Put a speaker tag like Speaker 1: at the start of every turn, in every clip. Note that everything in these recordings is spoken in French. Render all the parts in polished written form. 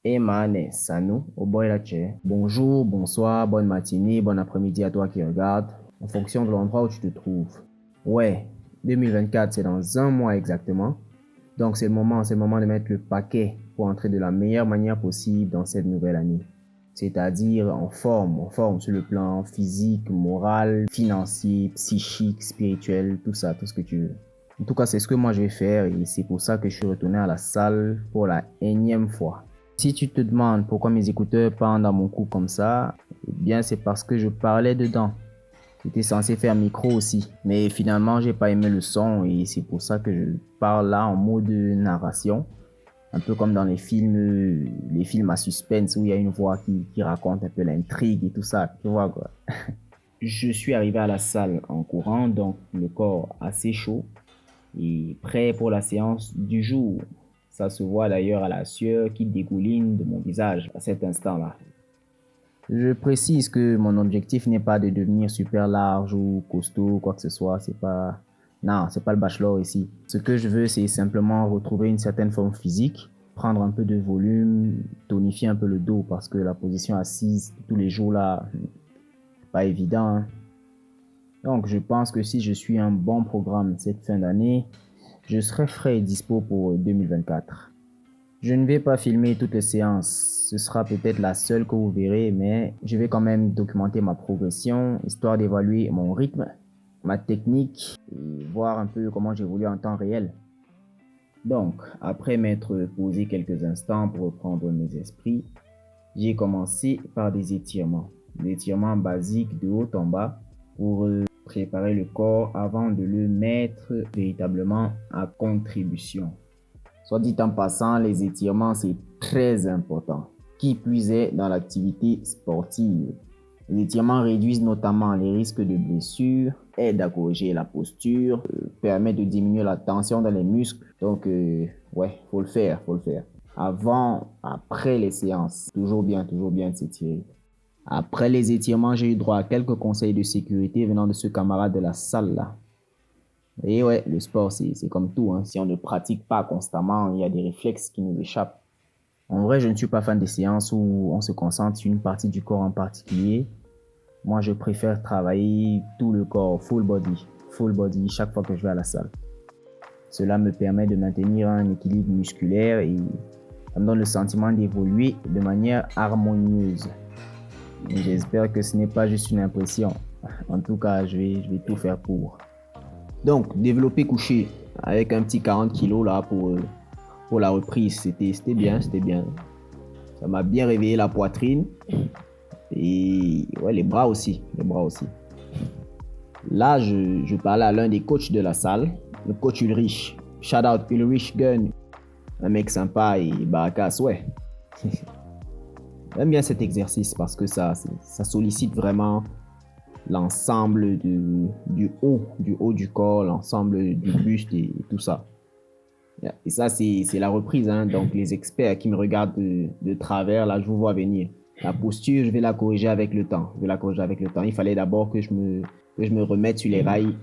Speaker 1: Emane Sano, Oboylache. Bonjour, bonsoir, bonne matinée, bon après-midi à toi qui regarde, en fonction de l'endroit où tu te trouves. Ouais, 2024, c'est dans un mois exactement. Donc c'est le moment de mettre le paquet pour entrer de la meilleure manière possible dans cette nouvelle année. C'est-à-dire en forme sur le plan physique, moral, financier, psychique, spirituel, tout ça, tout ce que tu veux. En tout cas, c'est ce que moi je vais faire et c'est pour ça que je suis retourné à la salle pour la énième fois. Si tu te demandes pourquoi mes écouteurs parlent dans mon cou comme ça, eh bien c'est parce que je parlais dedans. J'étais censé faire micro aussi, mais finalement j'ai pas aimé le son et c'est pour ça que je parle là en mode narration, un peu comme dans les films à suspense où il y a une voix qui raconte un peu l'intrigue et tout ça, tu vois quoi. Je suis arrivé à la salle en courant, donc le corps assez chaud et prêt pour la séance du jour. Ça se voit d'ailleurs à la sueur qui dégouline de mon visage à cet instant-là. Je précise que mon objectif n'est pas de devenir super large ou costaud, quoi que ce soit. C'est pas, non, c'est pas le bachelor ici. Ce que je veux, c'est simplement retrouver une certaine forme physique, prendre un peu de volume, tonifier un peu le dos parce que la position assise tous les jours là, pas évident, hein. Donc, je pense que si je suis un bon programme cette fin d'année, je serai frais et dispo pour 2024. Je ne vais pas filmer toutes les séances. Ce sera peut-être la seule que vous verrez, mais je vais quand même documenter ma progression, histoire d'évaluer mon rythme, ma technique et voir un peu comment j'évolue en temps réel. Donc, après m'être posé quelques instants pour reprendre mes esprits, j'ai commencé par des étirements basiques de haut en bas pour préparer le corps avant de le mettre véritablement à contribution. Soit dit en passant, les étirements, c'est très important. Qui plus est dans l'activité sportive. Les étirements réduisent notamment les risques de blessures, aident à corriger la posture, permettent de diminuer la tension dans les muscles. Donc, ouais, faut le faire, faut le faire. Avant, après les séances, toujours bien de s'étirer. Après les étirements, j'ai eu droit à quelques conseils de sécurité venant de ce camarade de la salle là. Et ouais, le sport, c'est comme tout, hein. Si on ne pratique pas constamment, il y a des réflexes qui nous échappent. En vrai, je ne suis pas fan des séances où on se concentre sur une partie du corps en particulier. Moi, je préfère travailler tout le corps, full body, chaque fois que je vais à la salle. Cela me permet de maintenir un équilibre musculaire et ça me donne le sentiment d'évoluer de manière harmonieuse. J'espère que ce n'est pas juste une impression. En tout cas, je vais tout faire pour. Donc, développer couché avec un petit 40 kilos là pour la reprise, c'était bien, c'était bien. Ça m'a bien réveillé la poitrine et ouais, les bras aussi, les bras aussi. Là, je parlais à l'un des coachs de la salle, le coach Ulrich. Shout out Ulrich Gunn, un mec sympa et barakas, ouais. J'aime bien cet exercice parce que ça sollicite vraiment l'ensemble du haut du corps, l'ensemble du buste et tout ça. Et ça, c'est la reprise, hein. Donc, les experts qui me regardent de travers, là, je vous vois venir. La posture, je vais la corriger avec le temps. Je vais la corriger avec le temps. Il fallait d'abord que je me remette sur les rails.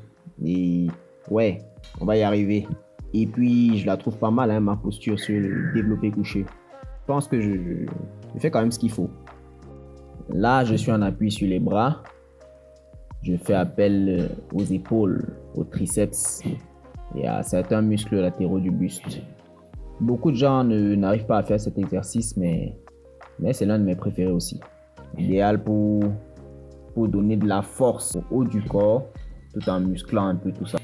Speaker 1: Et ouais, on va y arriver. Et puis, je la trouve pas mal, hein, ma posture sur le développé couché. Je pense que je fais quand même ce qu'il faut. Là, je suis en appui sur les bras. Je fais appel aux épaules, aux triceps et à certains muscles latéraux du buste. Beaucoup de gens n'arrivent pas à faire cet exercice, mais c'est l'un de mes préférés aussi. Idéal pour donner de la force au haut du corps, tout en musclant un peu tout ça.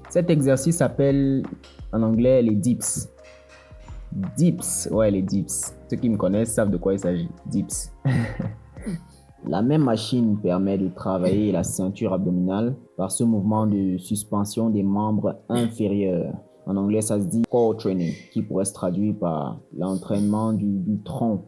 Speaker 1: Cet exercice s'appelle en anglais les dips. Dips, ouais, les dips. Ceux qui me connaissent savent de quoi il s'agit. Dips. La même machine permet de travailler la ceinture abdominale par ce mouvement de suspension des membres inférieurs. En anglais, ça se dit core training, qui pourrait se traduire par l'entraînement du tronc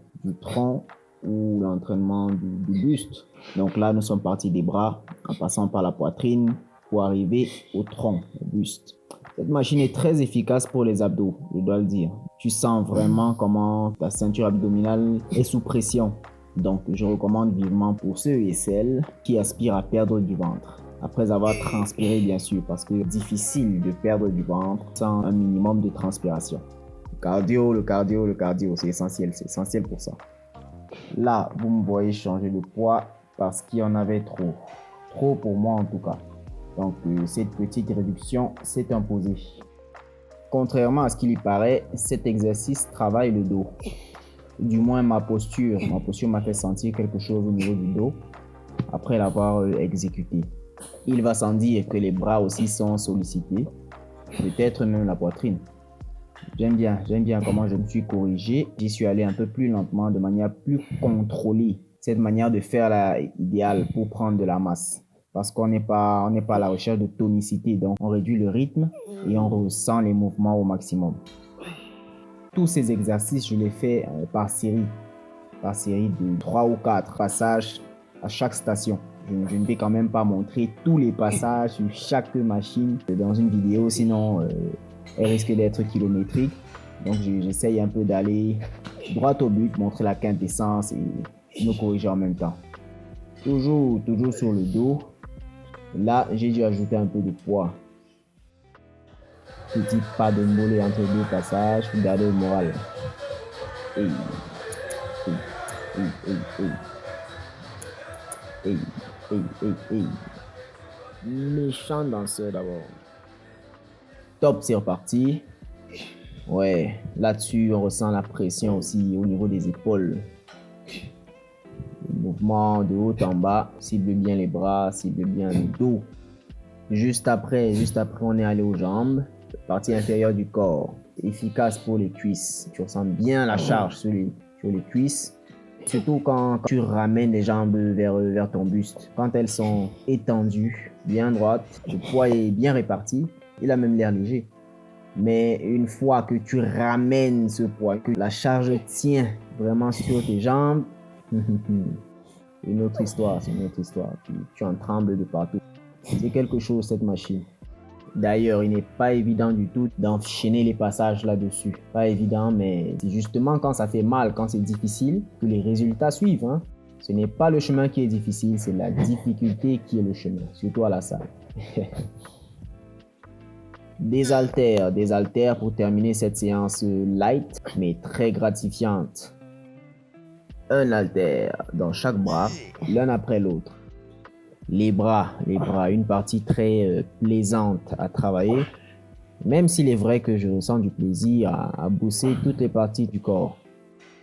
Speaker 1: ou l'entraînement du buste. Donc là, nous sommes partis des bras en passant par la poitrine pour arriver au tronc, au buste. Cette machine est très efficace pour les abdos, je dois le dire. Tu sens vraiment comment ta ceinture abdominale est sous pression. Donc, je recommande vivement pour ceux et celles qui aspirent à perdre du ventre. Après avoir transpiré, bien sûr, parce que c'est difficile de perdre du ventre sans un minimum de transpiration. Le cardio, c'est essentiel pour ça. Là, vous me voyez changer de poids parce qu'il y en avait trop. Trop pour moi en tout cas. Donc, cette petite réduction s'est imposée. Contrairement à ce qu'il y paraît, cet exercice travaille le dos. Du moins, ma posture m'a fait sentir quelque chose au niveau du dos après l'avoir exécuté. Il va sans dire que les bras aussi sont sollicités, peut-être même la poitrine. J'aime bien comment je me suis corrigé. J'y suis allé un peu plus lentement, de manière plus contrôlée. Cette manière de faire là est idéale pour prendre de la masse. Parce qu'on n'est pas à la recherche de tonicité. Donc, on réduit le rythme et on ressent les mouvements au maximum. Tous ces exercices, je les fais par série de 3 ou 4 passages à chaque station. Je ne vais quand même pas montrer tous les passages sur chaque machine dans une vidéo, sinon elle risque d'être kilométrique. Donc j'essaye un peu d'aller droit au but, montrer la quintessence et me corriger en même temps. Toujours sur le dos. Là, j'ai dû ajouter un peu de poids. Petit pas de mollet entre deux passages pour garder le moral. Hey. Méchant danseur d'abord. Top, c'est reparti. Ouais, là-dessus, on ressent la pression aussi au niveau des épaules. Le mouvement de haut en bas, cible bien les bras, cible bien le dos. Juste après, on est allé aux jambes, partie inférieure du corps. Efficace pour les cuisses. Tu ressens bien la charge sur les cuisses. Surtout quand tu ramènes les jambes vers ton buste. Quand elles sont étendues, bien droites, le poids est bien réparti. Il a même l'air léger. Mais une fois que tu ramènes ce poids, que la charge tient vraiment sur tes jambes, une autre histoire, c'est une autre histoire. Tu en trembles de partout. C'est quelque chose cette machine. D'ailleurs, il n'est pas évident du tout d'enchaîner les passages là-dessus. Pas évident, mais c'est justement quand ça fait mal, quand c'est difficile, que les résultats suivent. Hein. Ce n'est pas le chemin qui est difficile, c'est la difficulté qui est le chemin, surtout à la salle. Des haltères pour terminer cette séance light, mais très gratifiante. Un haltère dans chaque bras, l'un après l'autre. Les bras, une partie très plaisante à travailler, même s'il est vrai que je ressens du plaisir à bosser toutes les parties du corps.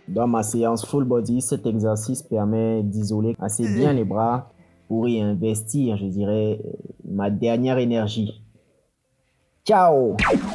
Speaker 1: Dans ma séance full body, cet exercice permet d'isoler assez bien les bras pour y investir, je dirais, ma dernière énergie. Ciao!